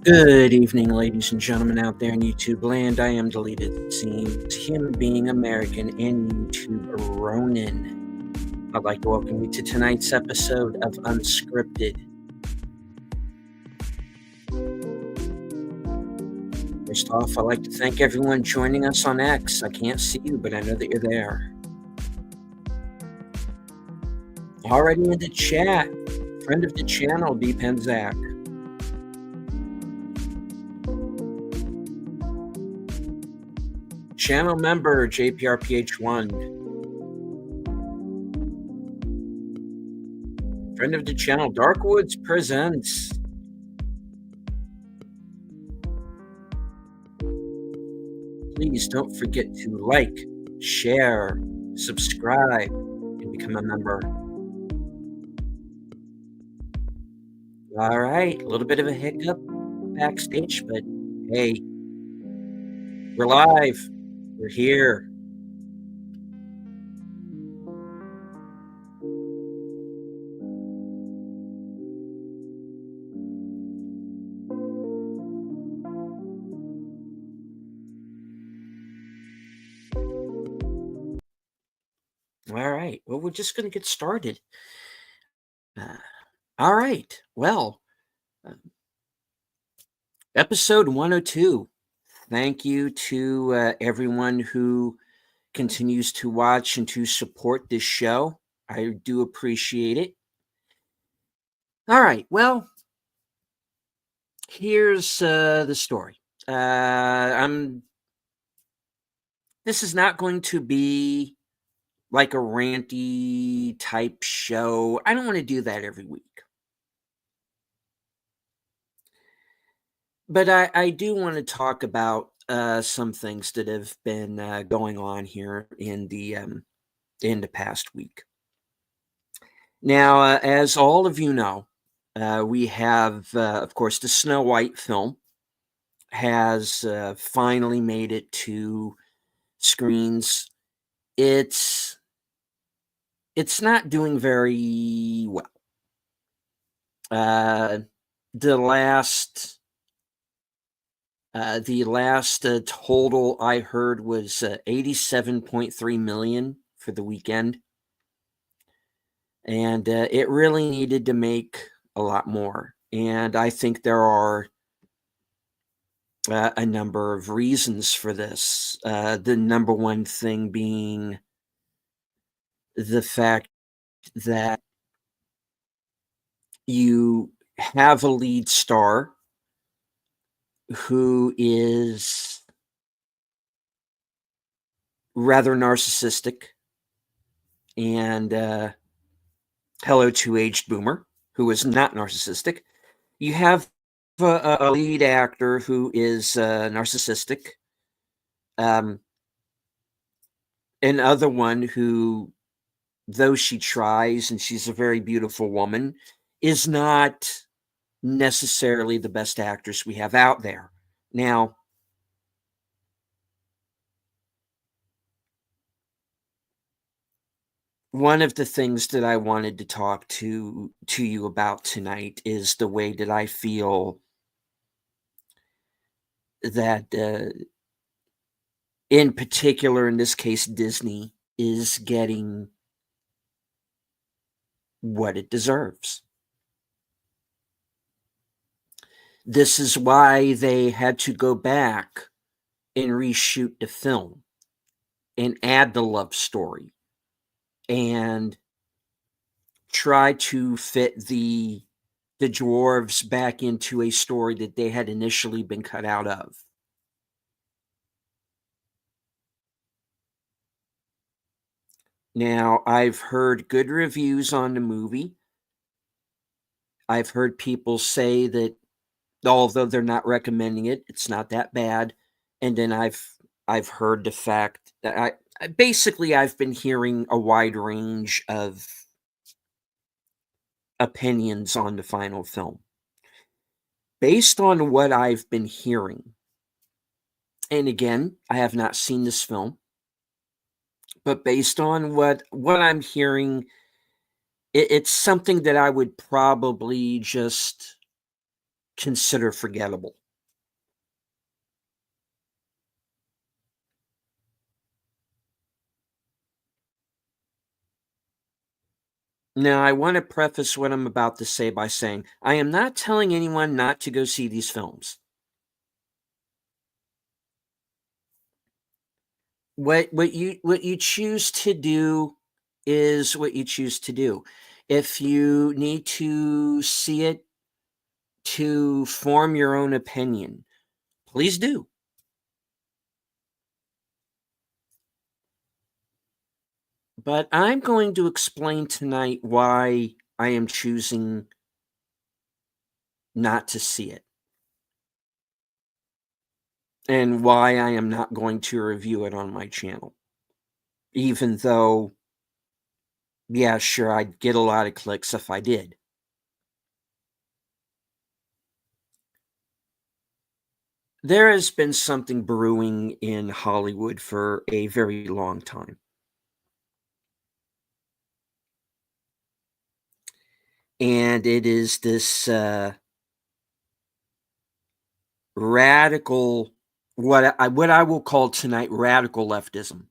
Good evening, ladies and gentlemen out there in YouTube land. I am Deleted Scenes, human being American, and YouTube Ronin. I'd like to welcome you to tonight's episode of Unscripted. First off, I'd like to thank everyone joining us on X. I can't see you, but I know that you're there. Already in the chat, friend of the channel, D. Penzak. Channel member JPRPH1. Friend of the channel Darkwoods Presents. Please don't forget to like, share, subscribe, and become a member. All right, a little bit of a hiccup backstage, but hey, we're live. We're here. All right, well, we're just going to get started. All right, well, episode 102. Thank you to everyone who continues to watch and to support this show. I do appreciate it. All right, well, here's the story. This is not going to be like a ranty type show. I don't want to do that every week. But I do want to talk about some things that have been going on here in the past week. Now, as all of you know, we have, of course, the Snow White film has finally made it to screens. It's not doing very well. The last total I heard was 87.3 million for the weekend. And it really needed to make a lot more. And I think there are a number of reasons for this. The number one thing being the fact that you have a lead star who is rather narcissistic, and hello to Aged Boomer, who is not narcissistic. You have a lead actor who is narcissistic, another one who, though she tries and she's a very beautiful woman, is not necessarily the best actress we have out there. Now, one of the things that I wanted to talk to you about tonight is the way that I feel that, in particular, in this case, Disney is getting what it deserves. This is why they had to go back and reshoot the film and add the love story and try to fit the dwarves back into a story that they had initially been cut out of. Now, I've heard good reviews on the movie. I've heard people say that although they're not recommending it, it's not that bad. And then I've heard the fact that I've been hearing a wide range of opinions on the final film. Based on what I've been hearing, and again, I have not seen this film, but based on what I'm hearing, it's something that I would probably just consider forgettable. Now, I want to preface what I'm about to say by saying I am not telling anyone not to go see these films. What you choose to do is what you choose to do. If you need to see it to form your own opinion, please do. But I'm going to explain tonight why I am choosing not to see it and why I am not going to review it on my channel. Even though, yeah, sure, I'd get a lot of clicks if I did. There has been something brewing in Hollywood for a very long time. And it is this radical, what I will call tonight radical leftism.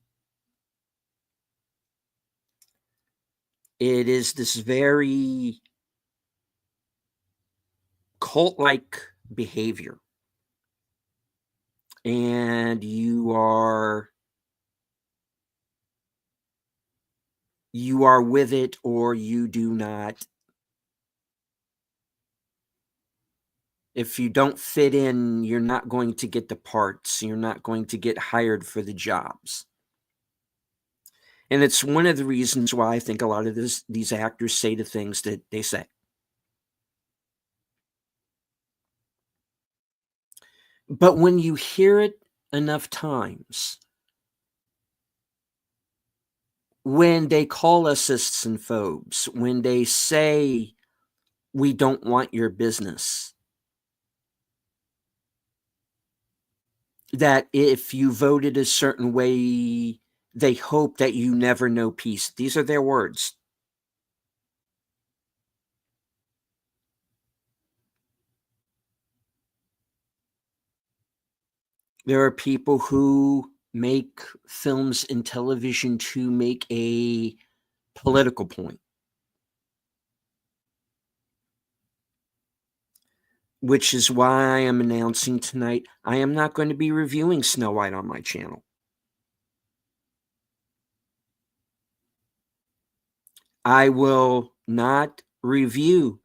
It is this very cult-like behavior. And you are with it or you do not. If you don't fit in, you're not going to get the parts. You're not going to get hired for the jobs. And it's one of the reasons why I think a lot of these actors say the things that they say. But when you hear it enough times, when they call us cysts and phobes, when they say we don't want your business, that if you voted a certain way, they hope that you never know peace. These are their words. There are people who make films and television to make a political point, which is why I am announcing tonight I am not going to be reviewing Snow White on my channel. I will not review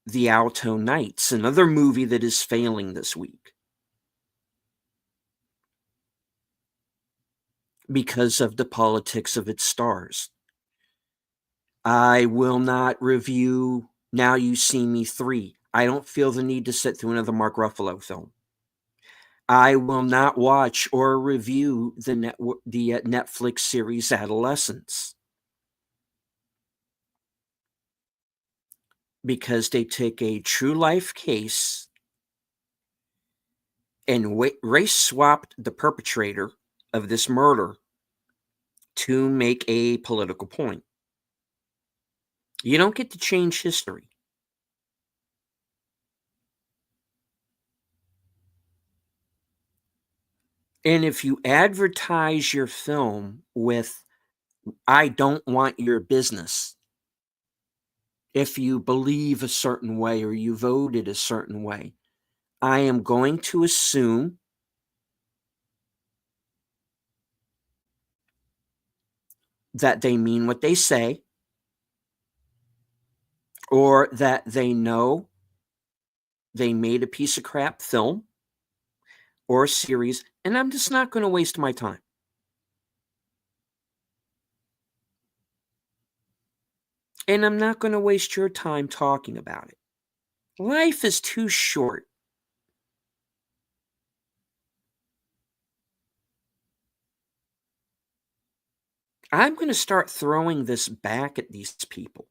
The Alto Nights, another movie that is failing this week, because of the politics of its stars. I will not review Now You See Me 3. I don't feel the need to sit through another Mark Ruffalo film. I will not watch or review the Netflix series Adolescence, because they take a true life case and race swapped the perpetrator of this murder to make a political point. You don't get to change history. And if you advertise your film with, I don't want your business, if you believe a certain way or you voted a certain way, I am going to assume that they mean what they say, or that they know they made a piece of crap film or a series, and I'm just not going to waste my time. And I'm not going to waste your time talking about it. Life is too short. I'm going to start throwing this back at these people.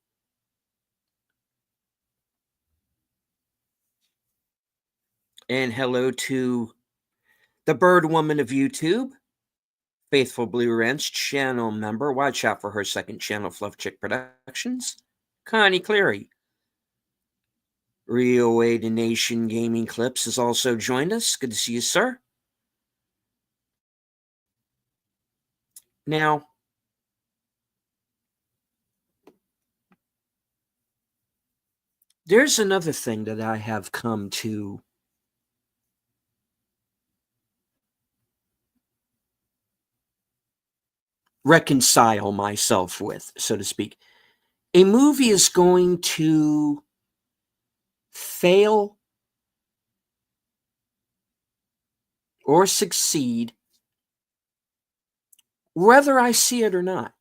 And hello to the Bird Woman of YouTube, Faithful Blue Wrench channel member. Watch out for her second channel, Fluff Chick Productions. Connie Cleary, Rio Wade Nation Gaming Clips has also joined us. Good to see you, sir. Now, there's another thing that I have come to reconcile myself with, so to speak. A movie is going to fail or succeed whether I see it or not.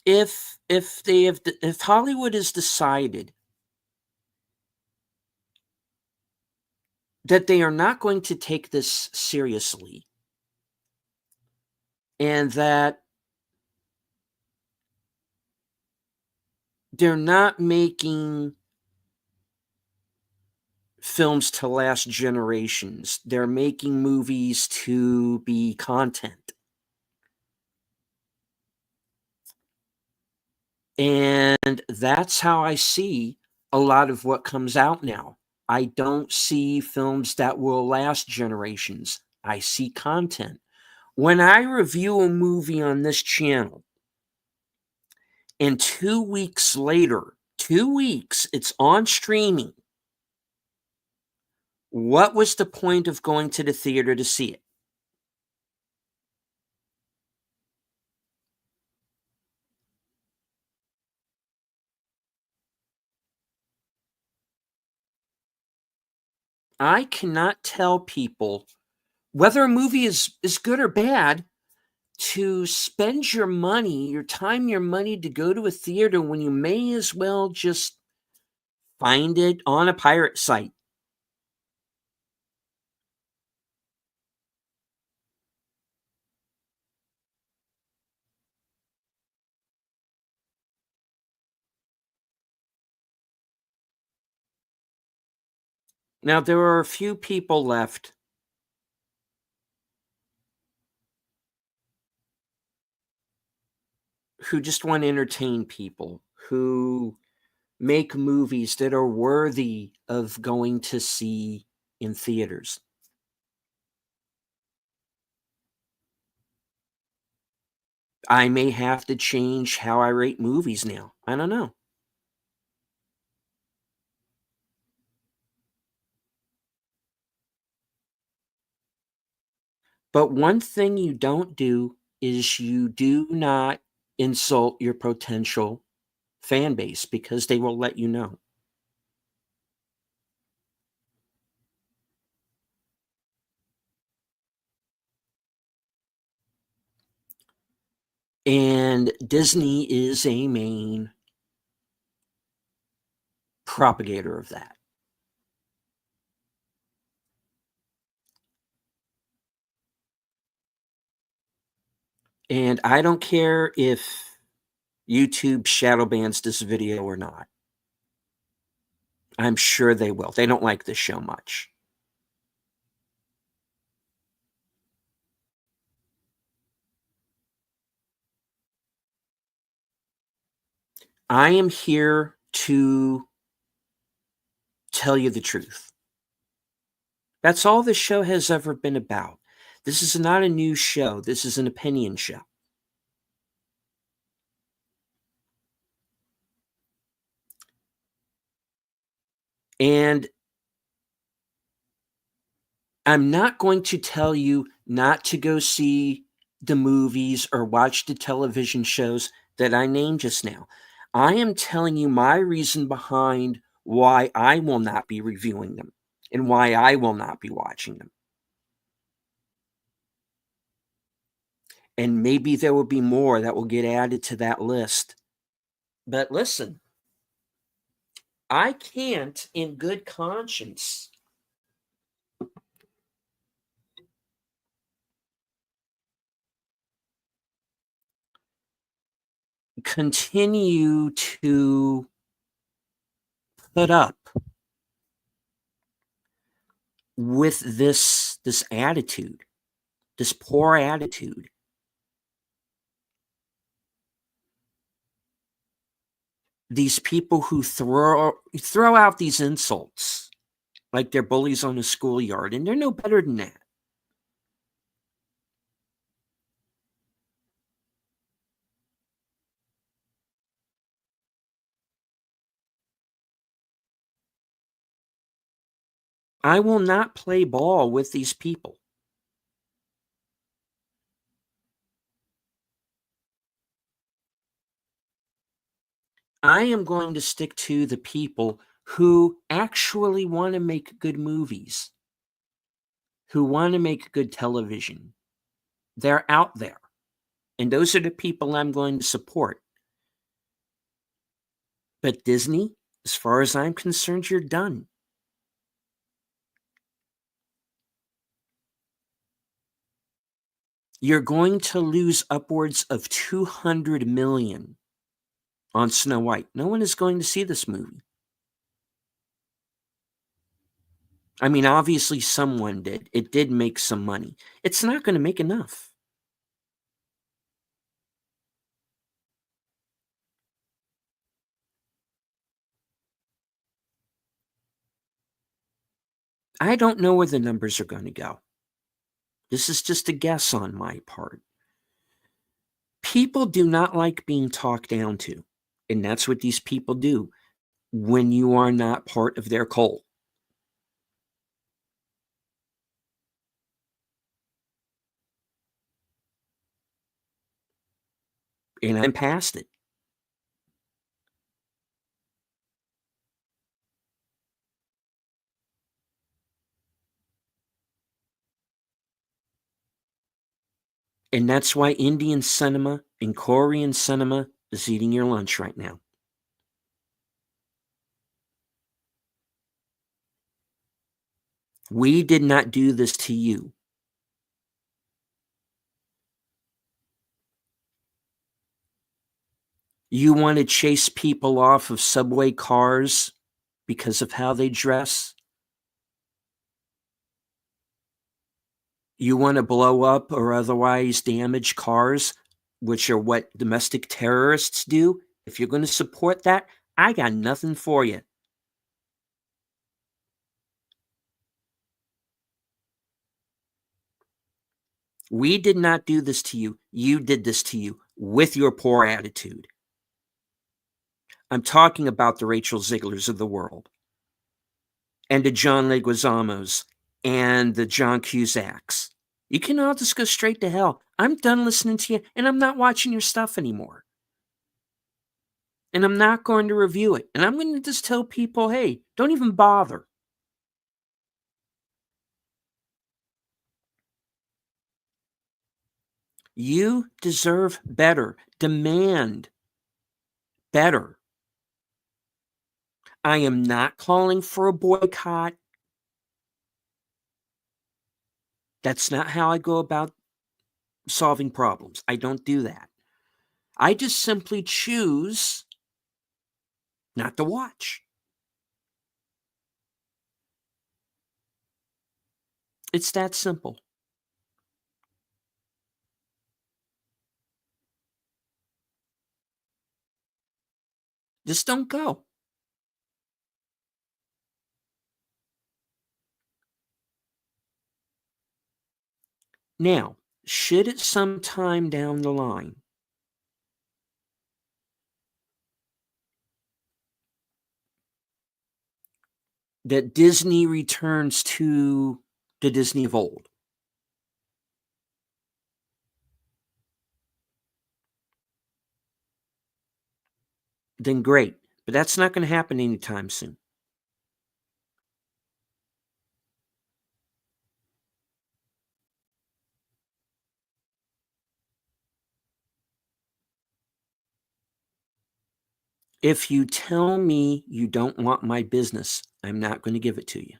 If Hollywood has decided that they are not going to take this seriously, and that they're not making films to last generations, they're making movies to be content. And that's how I see a lot of what comes out now. I don't see films that will last generations. I see content. When I review a movie on this channel, and 2 weeks later, 2 weeks, it's on streaming, what was the point of going to the theater to see it? I cannot tell people whether a movie is good or bad to spend your money, your time, your money to go to a theater when you may as well just find it on a pirate site. Now, there are a few people left who just want to entertain people, who make movies that are worthy of going to see in theaters. I may have to change how I rate movies now. I don't know. But one thing you don't do is you do not insult your potential fan base, because they will let you know. And Disney is a main propagator of that. And I don't care if YouTube shadow bans this video or not. I'm sure they will. They don't like this show much. I am here to tell you the truth. That's all this show has ever been about. This is not a news show. This is an opinion show. And I'm not going to tell you not to go see the movies or watch the television shows that I named just now. I am telling you my reason behind why I will not be reviewing them and why I will not be watching them. And maybe there will be more that will get added to that list. But listen, I can't, in good conscience, continue to put up with this attitude, this poor attitude. these people who throw out these insults like they're bullies on a schoolyard, and they're no better than that. I will not play ball with these people. I am going to stick to the people who actually want to make good movies, who want to make good television. They're out there. And those are the people I'm going to support. But Disney, as far as I'm concerned, you're done. You're going to lose upwards of 200 million on Snow White. No one is going to see this movie. I mean, obviously someone did. It did make some money. It's not going to make enough. I don't know where the numbers are going to go. This is just a guess on my part. People do not like being talked down to. And that's what these people do when you are not part of their cult. And I'm past it. And that's why Indian cinema and Korean cinema is eating your lunch right now. We did not do this to you. You want to chase people off of subway cars because of how they dress? You want to blow up or otherwise damage cars, which are what domestic terrorists do? If you're going to support that, I got nothing for you. We did not do this to you. You did this to you with your poor attitude. I'm talking about the Rachel Ziglers of the world and the John Leguizamos and the John Cusacks. You can all just go straight to hell. I'm done listening to you, and I'm not watching your stuff anymore. And I'm not going to review it. And I'm going to just tell people, hey, don't even bother. You deserve better. Demand better. I am not calling for a boycott. That's not how I go about solving problems. I don't do that. I just simply choose not to watch. It's that simple. Just don't go. Now, should it sometime down the line that Disney returns to the Disney of old, then great. But that's not going to happen anytime soon. If you tell me you don't want my business, I'm not going to give it to you.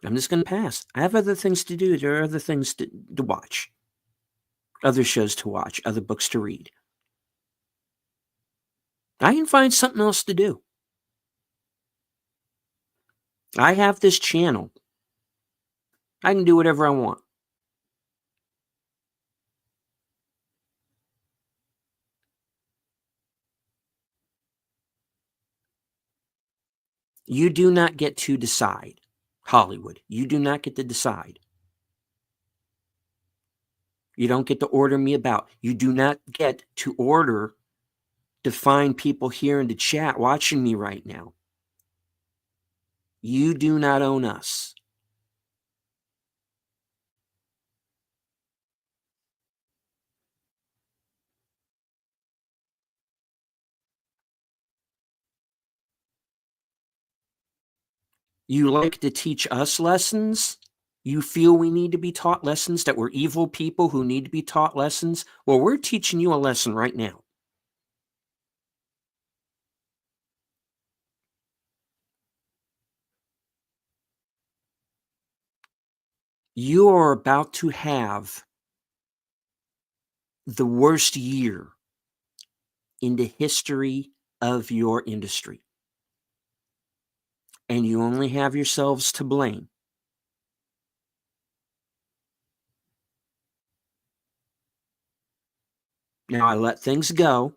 I'm just going to pass. I have other things to do. There are other things to watch, other shows to watch, other books to read. I can find something else to do. I have this channel. I can do whatever I want. You do not get to decide, Hollywood. You do not get to decide. You don't get to order me about. You do not get to order to find people here in the chat watching me right now. You do not own us. You like to teach us lessons? You feel we need to be taught lessons, that we're evil people who need to be taught lessons? Well, we're teaching you a lesson right now. You are about to have the worst year in the history of your industry. And you only have yourselves to blame. Now, I let things go.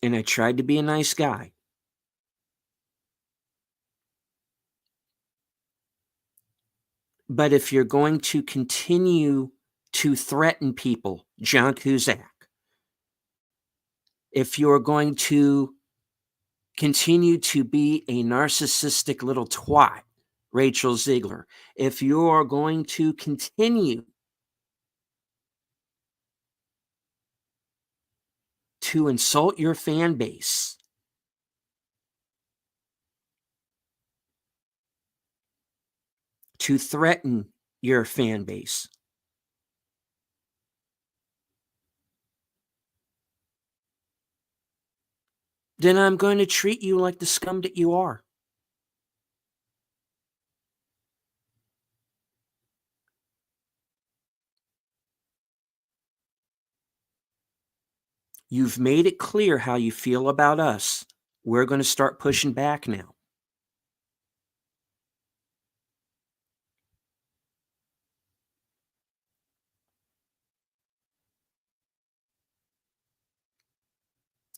And I tried to be a nice guy. But if you're going to continue to threaten people, John Cusack, if you're going to continue to be a narcissistic little twat, Rachel Ziegler, if you're going to continue to insult your fan base, to threaten your fan base, then I'm going to treat you like the scum that you are. You've made it clear how you feel about us. We're going to start pushing back now.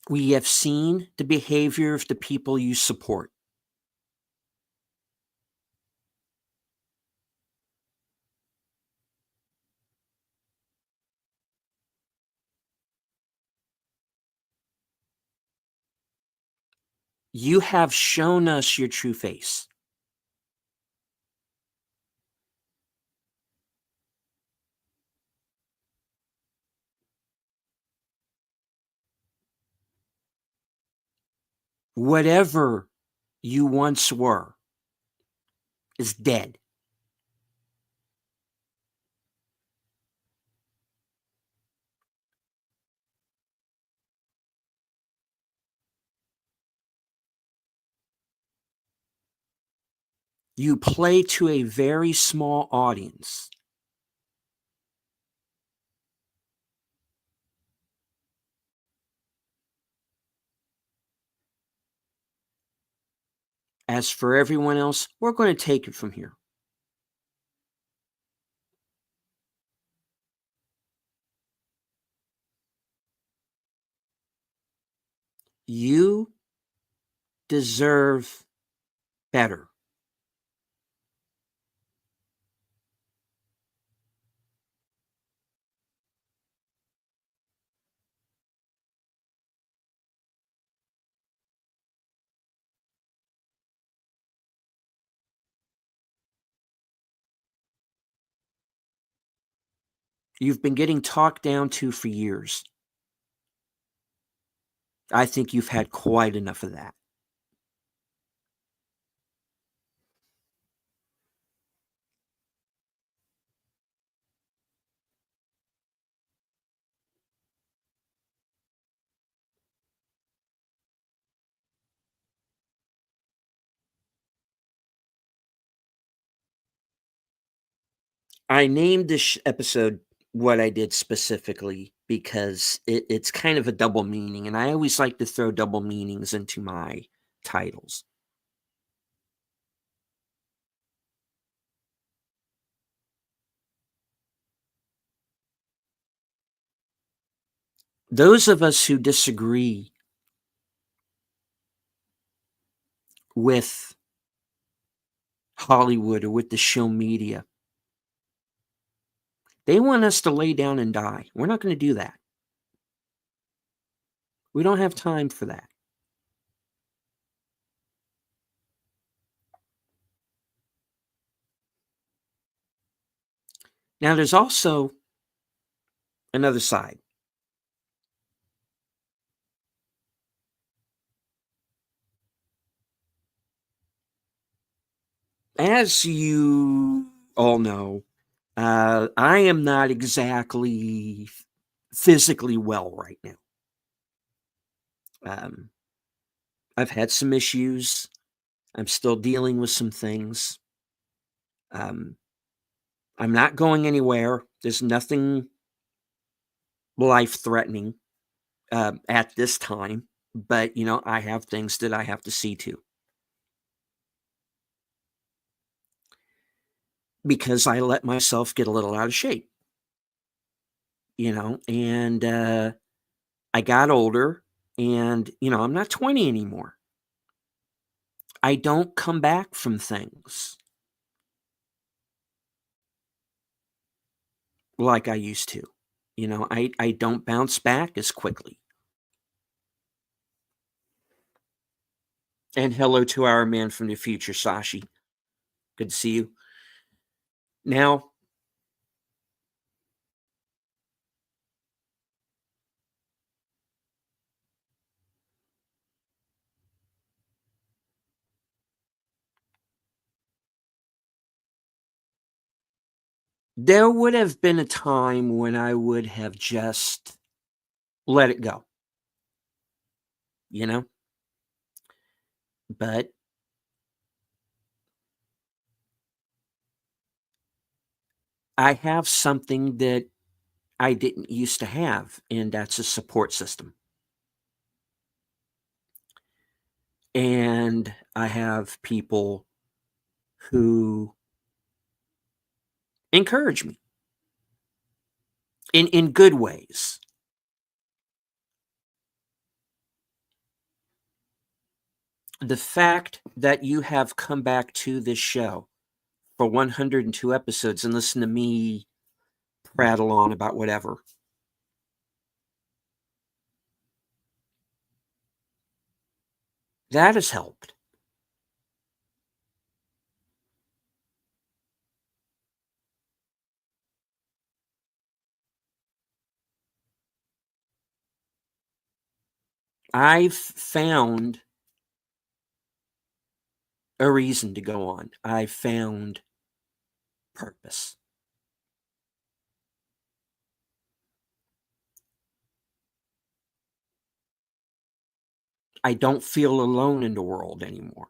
We have seen the behavior of the people you support. You have shown us your true face. Whatever you once were is dead. You play to a very small audience. As for everyone else, we're going to take it from here. You deserve better. You've been getting talked down to for years. I think you've had quite enough of that. I named this episode what I did specifically because it's kind of a double meaning, and I always like to throw double meanings into my titles. those of us who disagree with Hollywood or with the show media, they want us to lay down and die. We're not going to do that. We don't have time for that. Now, there's also another side. As you all know, I am not exactly physically well right now. I've had some issues. I'm still dealing with some things. I'm not going anywhere. There's nothing life threatening at this time, but I have things that I have to see to because I let myself get a little out of shape, and I got older, and I'm not 20 anymore. I don't come back from things like I used to. I don't bounce back as quickly. And hello to our man from the future, Sashi. Good to see you. Now, there would have been a time when I would have just let it go, you know? But I have something that I didn't used to have, and that's a support system. And I have people who encourage me in good ways. The fact that you have come back to this show for 102 episodes and listen to me prattle on about whatever, that has helped. I've found a reason to go on. I found purpose. I don't feel alone in the world anymore.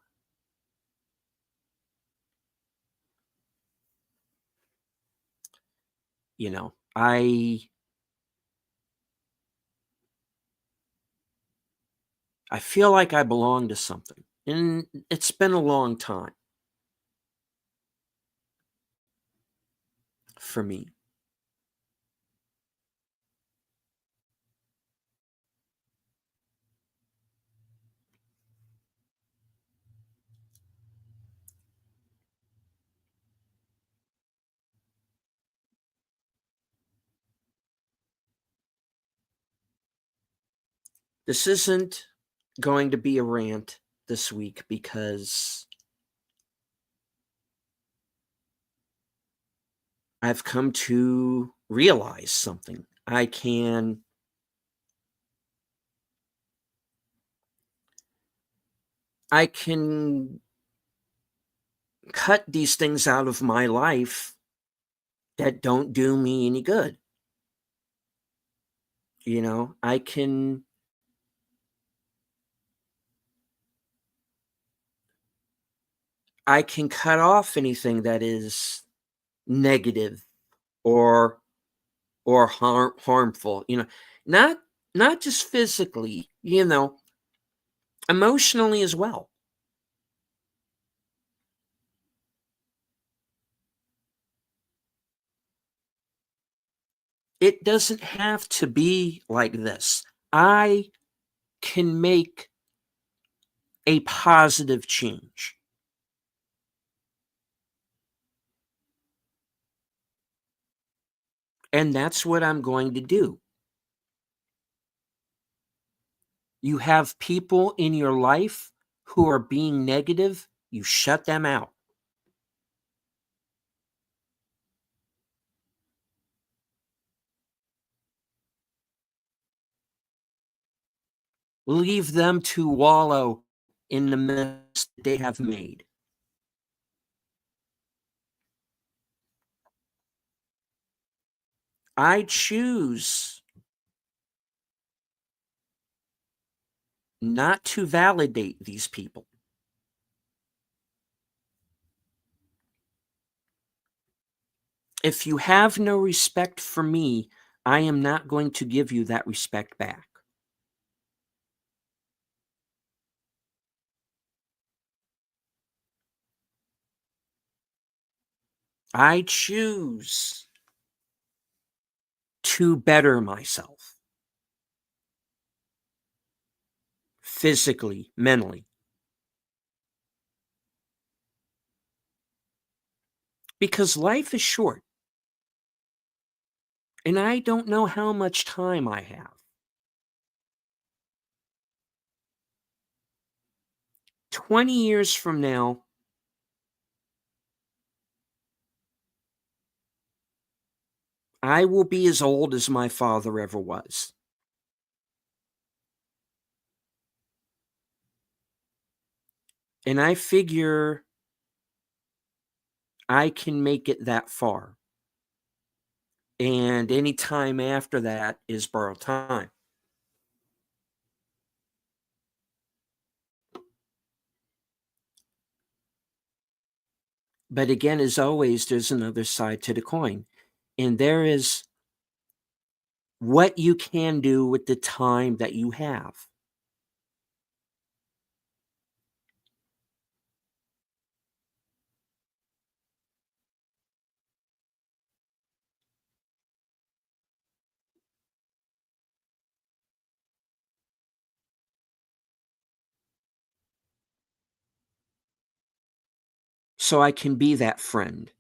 I feel like I belong to something. And it's been a long time for me. This isn't going to be a rant this week because I've come to realize something. I can cut these things out of my life that don't do me any good. I can cut off anything that is negative or harmful, not just physically, emotionally as well. It doesn't have to be like this. I can make a positive change. And that's what I'm going to do. You have people in your life who are being negative, you shut them out. Leave them to wallow in the mess they have made. I choose not to validate these people. If you have no respect for me, I am not going to give you that respect back. I choose to better myself physically, mentally, because life is short and I don't know how much time I have. 20 years from now, I will be as old as my father ever was. And I figure I can make it that far. And any time after that is borrowed time. But again, as always, there's another side to the coin. And there is what you can do with the time that you have. So I can be that friend.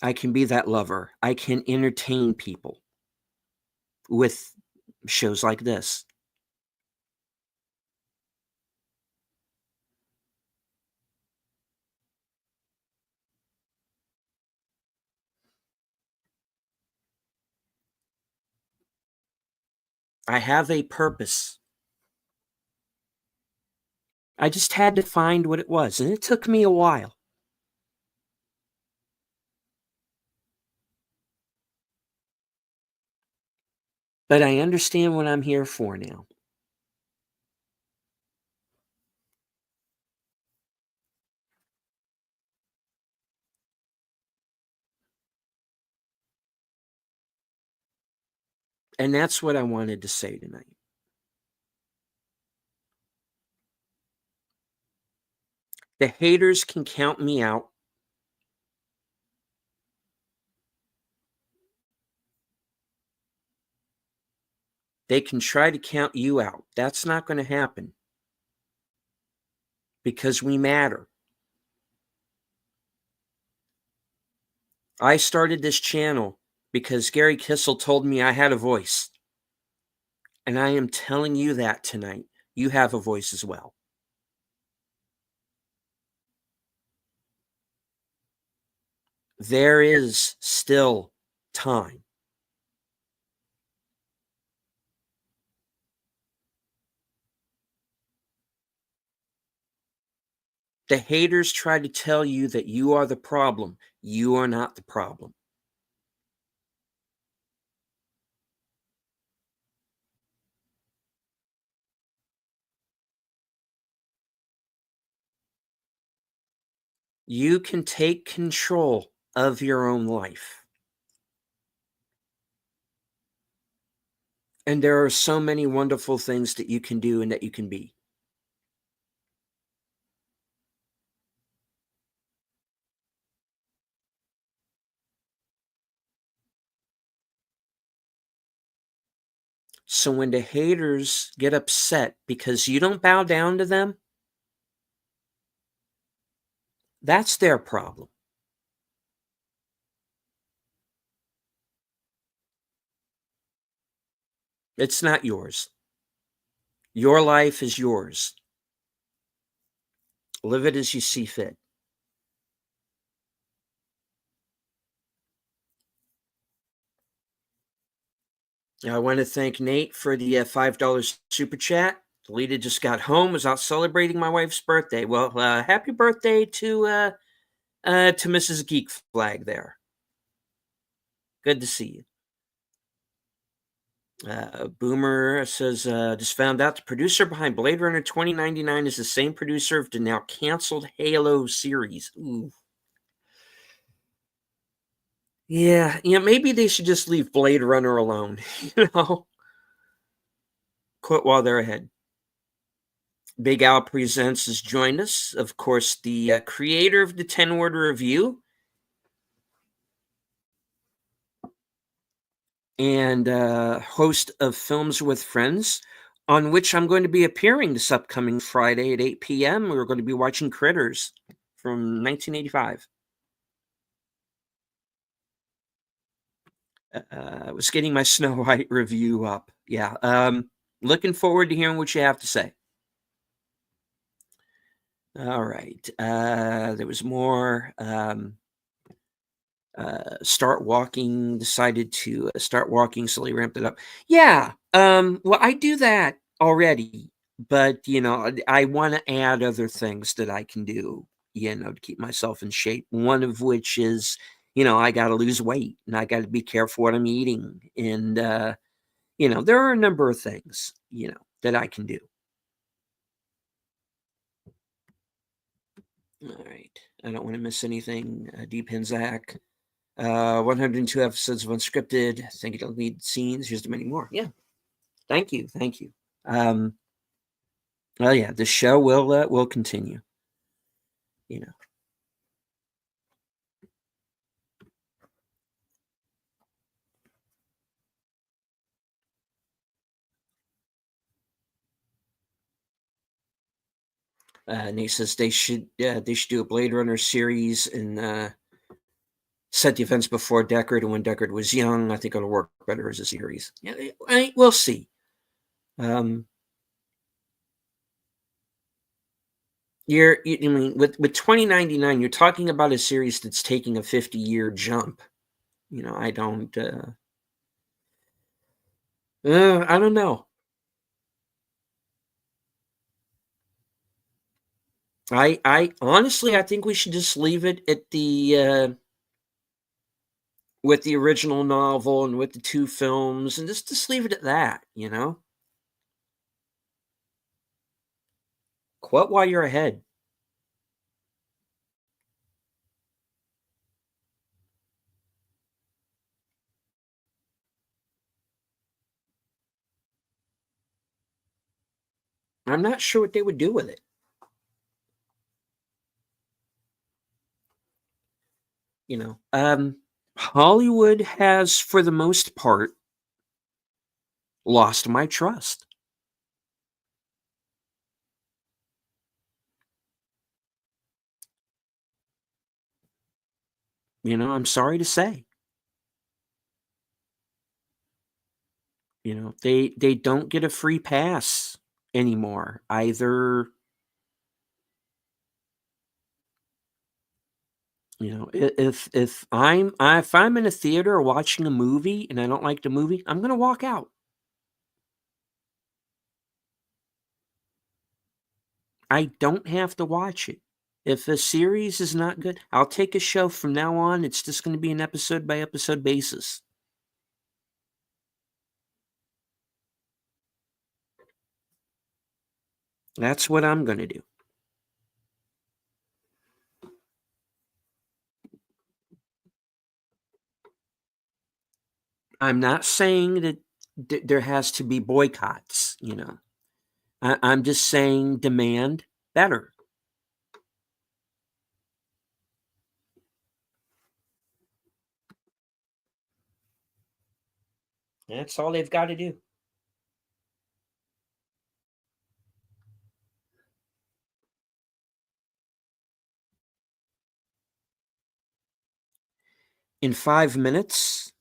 I can be that lover. I can entertain people with shows like this. I have a purpose. I just had to find what it was, and it took me a while. But I understand what I'm here for now. And that's what I wanted to say tonight. The haters can count me out. They can try to count you out. That's not going to happen because we matter. I started this channel because Gary Kissel told me I had a voice. And I am telling you that tonight. You have a voice as well. There is still time. The haters try to tell you that you are the problem. You are not the problem. You can take control of your own life. And there are so many wonderful things that you can do and that you can be. So when the haters get upset because you don't bow down to them, that's their problem. It's not yours. Your life is yours. Live it as you see fit. I want to thank Nate for the $5 super chat. Lita just got home, was out celebrating my wife's birthday. Well, happy birthday to Mrs. Geek Flag there. Good to see you. Boomer says, just found out the producer behind Blade Runner 2099 is the same producer of the now canceled Halo series. Ooh. Yeah, maybe they should just leave Blade Runner alone, quit while they're ahead. Big Al Presents has joined us. Of course, the creator of the 10 Word Review and host of Films with Friends, on which I'm going to be appearing this upcoming Friday at 8 p.m. We're going to be watching Critters from 1985. I was getting my Snow White review up. Yeah. Looking forward to hearing what you have to say. All right. There was more. Start walking, decided to start walking, slowly ramped it up. Yeah. Well, I do that already, but I want to add other things that I can do, to keep myself in shape. One of which is, I got to lose weight and I got to be careful what I'm eating. And, there are a number of things, that I can do. All right. I don't want to miss anything. Deep Zach. 102 episodes of Unscripted. Thank you to lead scenes. Here's to many more. Yeah. Thank you. Thank you. Well, yeah, the show will continue. Nate says they should do a Blade Runner series and set the events before Deckard and when Deckard was young. I think it'll work better as a series. Yeah, we'll see. I mean, with 2099, you're talking about a series that's taking a 50-year jump. I don't. I don't know. I honestly, I think we should just leave it at the with the original novel and with the 2 films, and just leave it at that. Quote while you're ahead. I'm not sure what they would do with it. Hollywood has, for the most part, lost my trust. I'm sorry to say. They don't get a free pass anymore. Either, if I'm in a theater watching a movie and I don't like the movie, I'm going to walk out. I don't have to watch it. If a series is not good, I'll take a show from now on. It's just going to be an episode by episode basis. That's what I'm going to do. I'm not saying that there has to be boycotts, I'm just saying demand better. That's all they've got to do. In 5 minutes,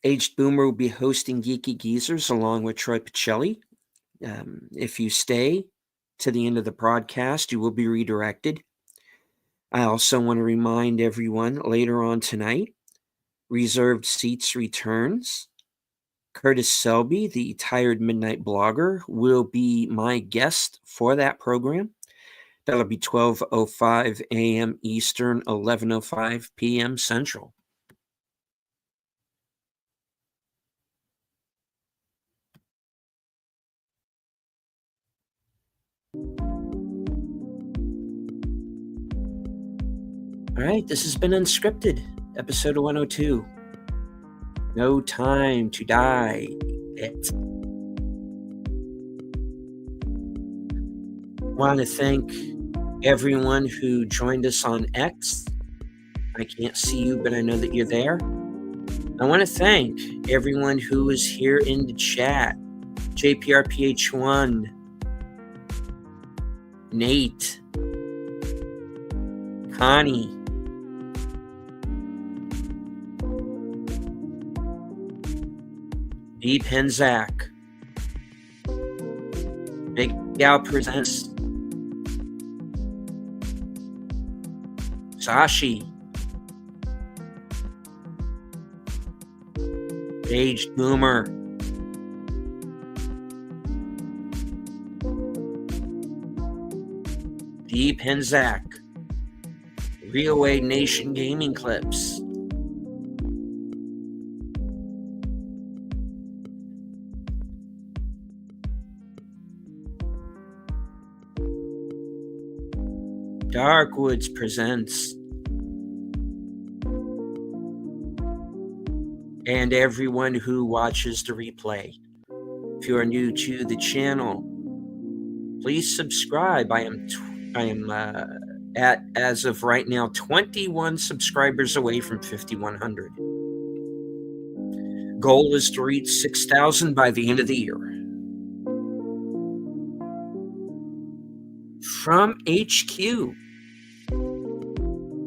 Aged Boomer will be hosting Geeky Geezers along with Troy Pacelli. If you stay to the end of the broadcast, you will be redirected. I also want to remind everyone later on tonight, Reserved Seats returns. Curtis Selby, the Tired Midnight Blogger, will be my guest for that program. That'll be 12:05 a.m. Eastern, 11:05 p.m. Central. All right, this has been Unscripted, episode 102. No Time to Die. Want to thank everyone who joined us on X. I can't see you, but I know that you're there. I want to thank everyone who was here in the chat. JPRPH1, Nate, Connie, D. Penzak, Big Gal Presents, Sashi, Aged Boomer, D. Penzak, Reaway Nation Gaming Clips, Darkwoods Presents, and everyone who watches the replay. If you are new to the channel, please subscribe. I am at, as of right now, 21 subscribers away from 5,100. Goal is to reach 6,000 by the end of the year. From HQ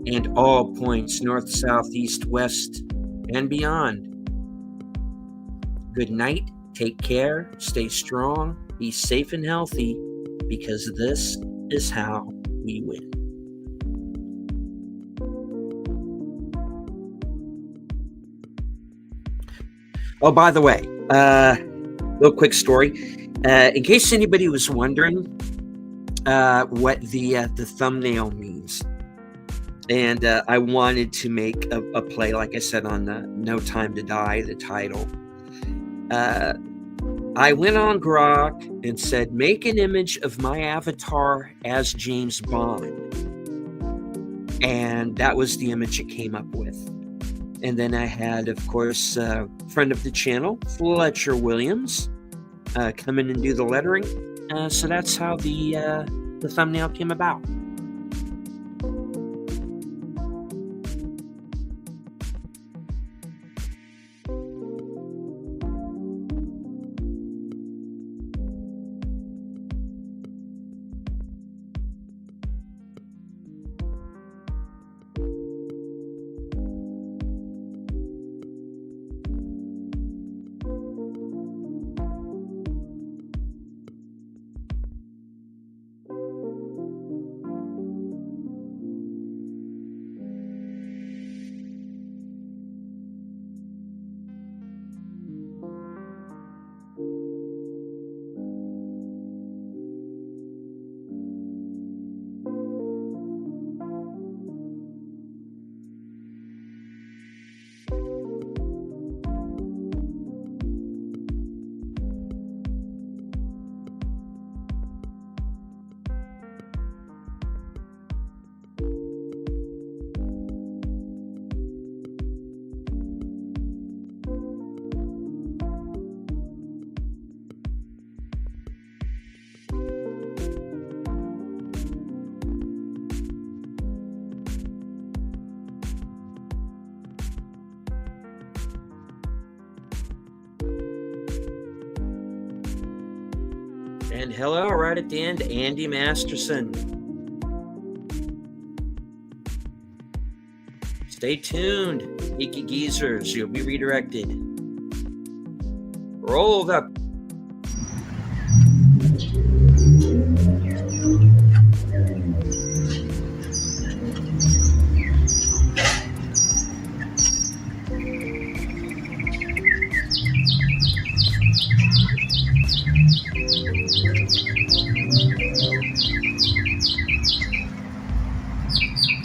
and all points north, south, east, west, and beyond. Good night, take care, stay strong, be safe and healthy, because this is how we win. Oh, by the way, little quick story. In case anybody was wondering what the thumbnail means, and I wanted to make a play, like I said, on No Time to Die, the title. I went on Grok and said, make an image of my avatar as James Bond. And that was the image it came up with. And then I had, of course, a friend of the channel, Fletcher Williams, come in and do the lettering. So that's how the thumbnail came about. And hello, right at the end, Andy Masterson. Stay tuned, geeky geezers. You'll be redirected. Roll the...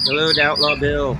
Hello to Outlaw Bill.